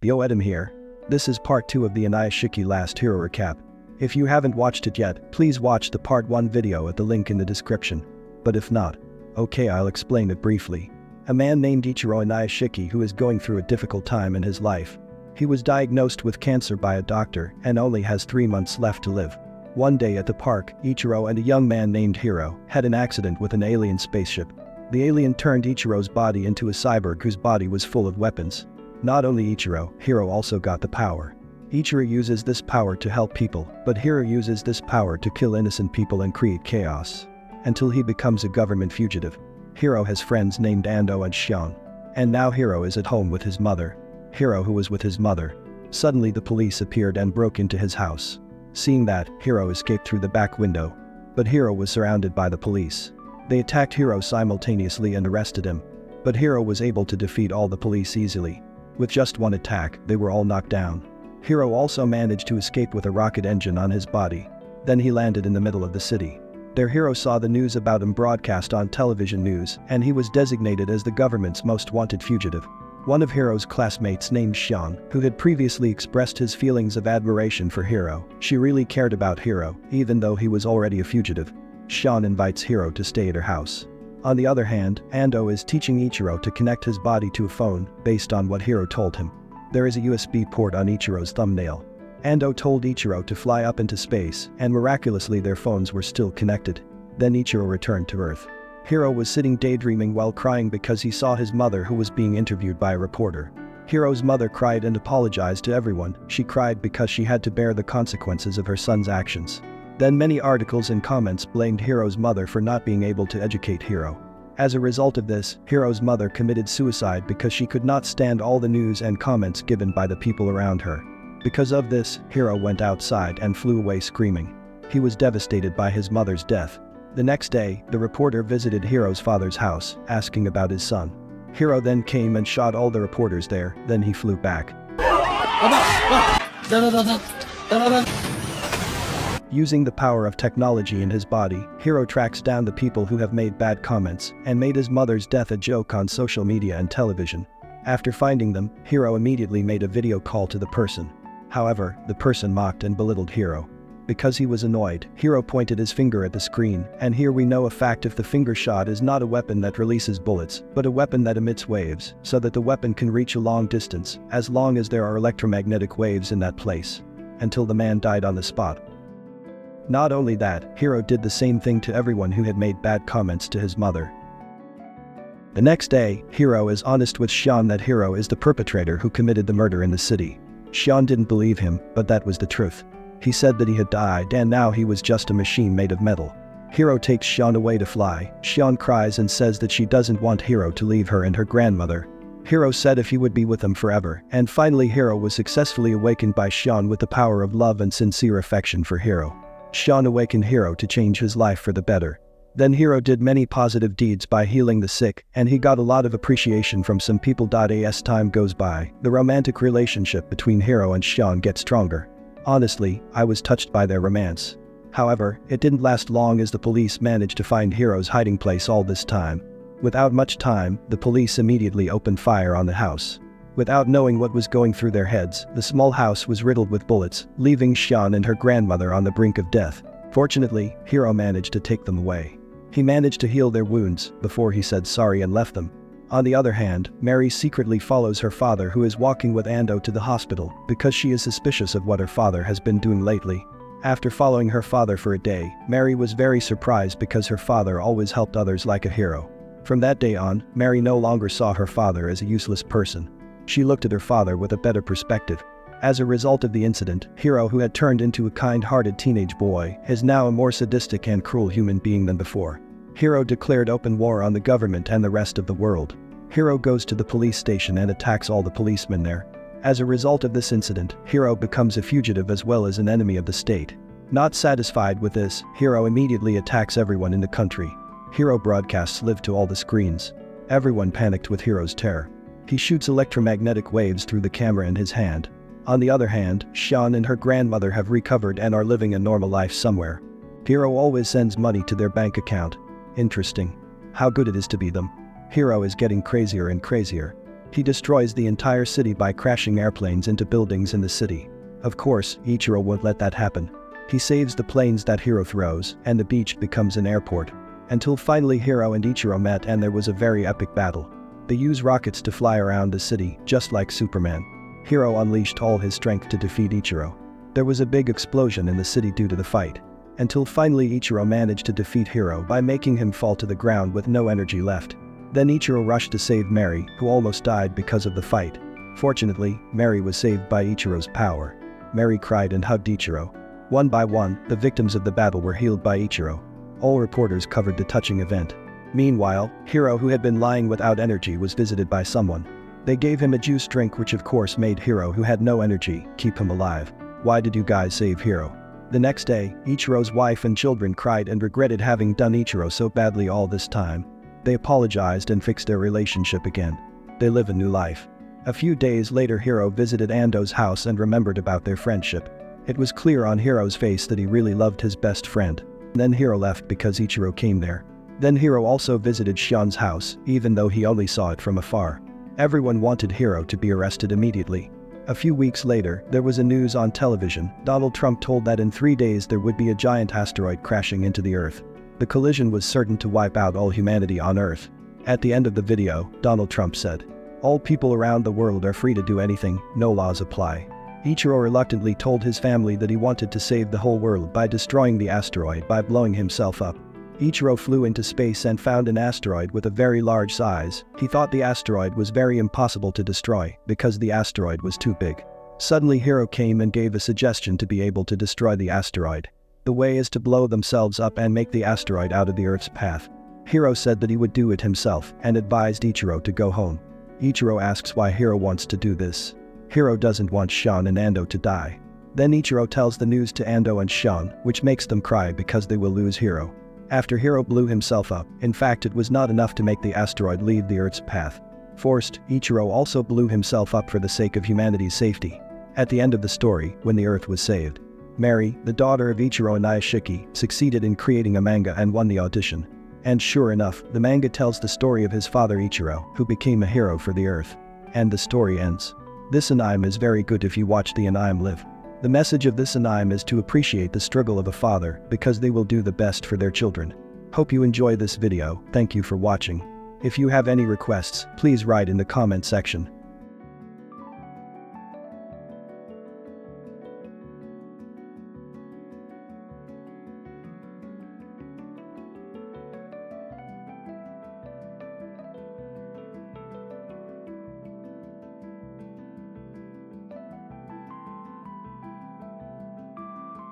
Yo, Edom here. This is part 2 of the Inuyashiki LastHero recap. If you haven't watched it yet, please watch the part 1 video at the link in the description. But if not, okay, I'll explain it briefly. A man named Ichiro Inuyashiki who is going through a difficult time in his life. He was diagnosed with cancer by a doctor and only has 3 months left to live. One day at the park, Ichiro and a young man named Hiro had an accident with an alien spaceship. The alien turned Ichiro's body into a cyborg whose body was full of weapons. Not only Ichiro, Hiro also got the power. Ichiro uses this power to help people, but Hiro uses this power to kill innocent people and create chaos. Until he becomes a government fugitive. Hiro has friends named Ando and Shion. And now Hiro is at home with his mother. Hiro, who was with his mother. Suddenly the police appeared and broke into his house. Seeing that, Hiro escaped through the back window. But Hiro was surrounded by the police. They attacked Hiro simultaneously and arrested him. But Hiro was able to defeat all the police easily. With just one attack, they were all knocked down. Hiro also managed to escape with a rocket engine on his body. Then he landed in the middle of the city. There Hiro saw the news about him broadcast on television news, and he was designated as the government's most wanted fugitive. One of Hiro's classmates named Shion, who had previously expressed his feelings of admiration for Hiro, she really cared about Hiro, even though he was already a fugitive. Shion invites Hiro to stay at her house. On the other hand, Ando is teaching Ichiro to connect his body to a phone, based on what Hiro told him. There is a USB port on Ichiro's thumbnail. Ando told Ichiro to fly up into space, and miraculously their phones were still connected. Then Ichiro returned to Earth. Hiro was sitting daydreaming while crying because he saw his mother who was being interviewed by a reporter. Hiro's mother cried and apologized to everyone. She cried because she had to bear the consequences of her son's actions. Then many articles and comments blamed Hiro's mother for not being able to educate Hiro. As a result of this, Hiro's mother committed suicide because she could not stand all the news and comments given by the people around her. Because of this, Hiro went outside and flew away screaming. He was devastated by his mother's death. The next day, the reporter visited Hiro's father's house, asking about his son. Hiro then came and shot all the reporters there, then he flew back. Using the power of technology in his body, Hiro tracks down the people who have made bad comments and made his mother's death a joke on social media and television. After finding them, Hiro immediately made a video call to the person. However, the person mocked and belittled Hiro. Because he was annoyed, Hiro pointed his finger at the screen, and here we know a fact: if the finger shot is not a weapon that releases bullets, but a weapon that emits waves, so that the weapon can reach a long distance, as long as there are electromagnetic waves in that place. Until the man died on the spot. Not only that, Hiro did the same thing to everyone who had made bad comments to his mother. The next day, Hiro is honest with Shion that Hiro is the perpetrator who committed the murder in the city. Shion didn't believe him, but that was the truth. He said that he had died and now he was just a machine made of metal. Hiro takes Shion away to fly. Shion cries and says that she doesn't want Hiro to leave her and her grandmother. Hiro said if he would be with them forever, and finally Hiro was successfully awakened by Shion with the power of love and sincere affection for Hiro. Shion awakened Hiro to change his life for the better. Then Hiro did many positive deeds by healing the sick, and he got a lot of appreciation from some people. As time goes by, the romantic relationship between Hiro and Shion gets stronger. Honestly, I was touched by their romance. However, it didn't last long as the police managed to find Hiro's hiding place all this time. Without much time, the police immediately opened fire on the house. Without knowing what was going through their heads, the small house was riddled with bullets, leaving Shion and her grandmother on the brink of death. Fortunately, Hiro managed to take them away. He managed to heal their wounds before he said sorry and left them. On the other hand, Mary secretly follows her father, who is walking with Ando to the hospital because she is suspicious of what her father has been doing lately. After following her father for a day, Mary was very surprised because her father always helped others like a hero. From that day on, Mary no longer saw her father as a useless person. She looked at her father with a better perspective. As a result of the incident, Hiro, who had turned into a kind-hearted teenage boy, is now a more sadistic and cruel human being than before. Hiro declared open war on the government and the rest of the world. Hiro goes to the police station and attacks all the policemen there. As a result of this incident, Hiro becomes a fugitive as well as an enemy of the state. Not satisfied with this, Hiro immediately attacks everyone in the country. Hiro broadcasts live to all the screens. Everyone panicked with Hiro's terror. He shoots electromagnetic waves through the camera in his hand. On the other hand, Shion and her grandmother have recovered and are living a normal life somewhere. Hiro always sends money to their bank account. Interesting. How good it is to be them. Hiro is getting crazier and crazier. He destroys the entire city by crashing airplanes into buildings in the city. Of course, Ichiro won't let that happen. He saves the planes that Hiro throws, and the beach becomes an airport. Until finally Hiro and Ichiro met and there was a very epic battle. They use rockets to fly around the city, just like Superman. Hiro unleashed all his strength to defeat Ichiro. There was a big explosion in the city due to the fight. Until finally Ichiro managed to defeat Hiro by making him fall to the ground with no energy left. Then Ichiro rushed to save Mary, who almost died because of the fight. Fortunately, Mary was saved by Ichiro's power. Mary cried and hugged Ichiro. One by one, the victims of the battle were healed by Ichiro. All reporters covered the touching event. Meanwhile, Hiro, who had been lying without energy, was visited by someone. They gave him a juice drink, which of course made Hiro, who had no energy, keep him alive. Why did you guys save Hiro? The next day, Ichiro's wife and children cried and regretted having done Ichiro so badly all this time. They apologized and fixed their relationship again. They live a new life. A few days later, Hiro visited Ando's house and remembered about their friendship. It was clear on Hiro's face that he really loved his best friend. Then Hiro left because Ichiro came there. Then Hiro also visited Shion's house, even though he only saw it from afar. Everyone wanted Hiro to be arrested immediately. A few weeks later, there was a news on television. Donald Trump told that in 3 days there would be a giant asteroid crashing into the Earth. The collision was certain to wipe out all humanity on Earth. At the end of the video, Donald Trump said, "All people around the world are free to do anything, no laws apply." Ichiro reluctantly told his family that he wanted to save the whole world by destroying the asteroid by blowing himself up. Ichiro flew into space and found an asteroid with a very large size. He thought the asteroid was very impossible to destroy because the asteroid was too big. Suddenly Hiro came and gave a suggestion to be able to destroy the asteroid. The way is to blow themselves up and make the asteroid out of the Earth's path. Hiro said that he would do it himself and advised Ichiro to go home. Ichiro asks why Hiro wants to do this. Hiro doesn't want Shion and Ando to die. Then Ichiro tells the news to Ando and Shion, which makes them cry because they will lose Hiro. After Hiro blew himself up, in fact it was not enough to make the asteroid leave the Earth's path. Forced, Ichiro also blew himself up for the sake of humanity's safety. At the end of the story, when the Earth was saved, Mary, the daughter of Ichiro Inuyashiki, succeeded in creating a manga and won the audition. And sure enough, the manga tells the story of his father Ichiro, who became a hero for the Earth. And the story ends. This anime is very good if you watch the anime live. The message of this anime is to appreciate the struggle of a father because they will do the best for their children. Hope you enjoy this video. Thank you for watching. If you have any requests, please write in the comment section.